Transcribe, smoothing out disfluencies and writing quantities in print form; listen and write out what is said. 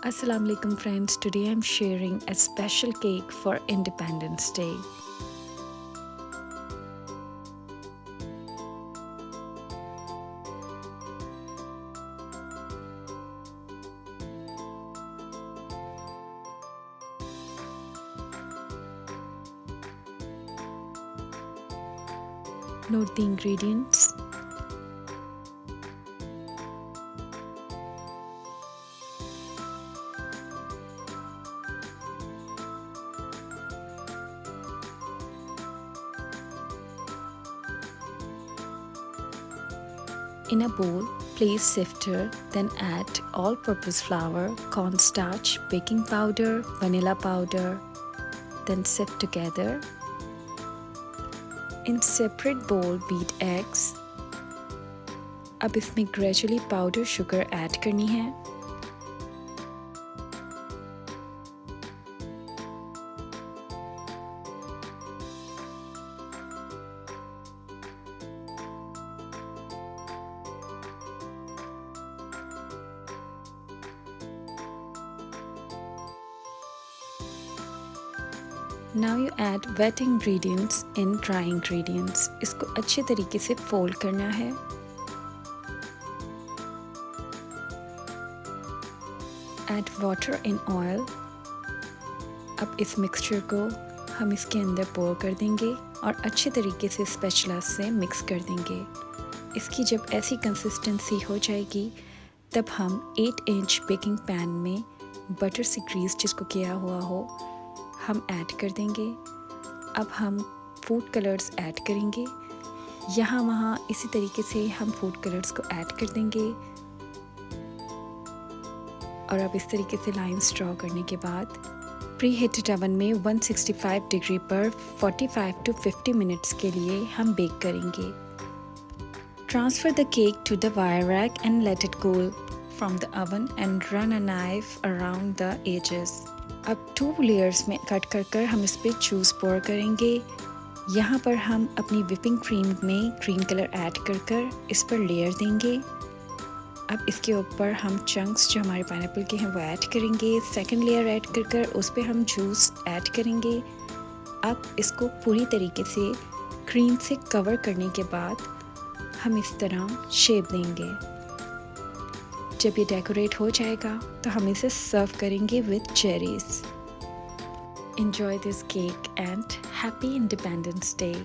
Assalamu alaikum friends, today I'm sharing a special cake for Independence Day. Note the ingredients. In a bowl, place sifter, then add all-purpose flour, cornstarch, baking powder, vanilla powder, then sift together. In separate bowl, beat eggs. अब इसमें gradually powder sugar add करनी है. Now you add wet ingredients in dry ingredients. इसको अच्छे तरीके से fold करना है. Add water in oil. अब इस मिक्सचर को हम इसके अंदर पोर कर देंगे और अच्छे तरीके से स्पैचुला से मिक्स कर देंगे. इसकी जब ऐसी कंसिस्टेंसी हो जाएगी तब हम 8 इंच बेकिंग पैन में बटर से ग्रीस जिसको किया हुआ हो हम ऐड कर देंगे. अब हम फूड कलर्स ऐड करेंगे. यहाँ वहाँ इसी तरीके से हम फूड कलर्स को ऐड कर देंगे. और अब इस तरीके से लाइंस ड्रॉ करने के बाद प्री हीटेड ओवन में 165 डिग्री पर 45 to 50 मिनट्स के लिए हम बेक करेंगे. Transfer the cake to the wire rack and let it cool from the oven and run a knife around the edges. अब 2 लेयर्स में कट कर कर हम इस पर जूस पोर करेंगे. यहाँ पर हम अपनी विपिंग क्रीम में ग्रीन कलर ऐड कर कर इस पर लेयर देंगे. अब इसके ऊपर हम चंक्स जो हमारे पाइनएप्पल के हैं वो ऐड करेंगे. सेकंड लेयर ऐड कर कर उस पर हम जूस ऐड करेंगे. अब इसको पूरी तरीके से क्रीम से कवर करने के बाद हम इस तरह शेप देंगे. जब ये डेकोरेट हो जाएगा तो हम इसे सर्व करेंगे with cherries. Enjoy this cake and happy Independence Day.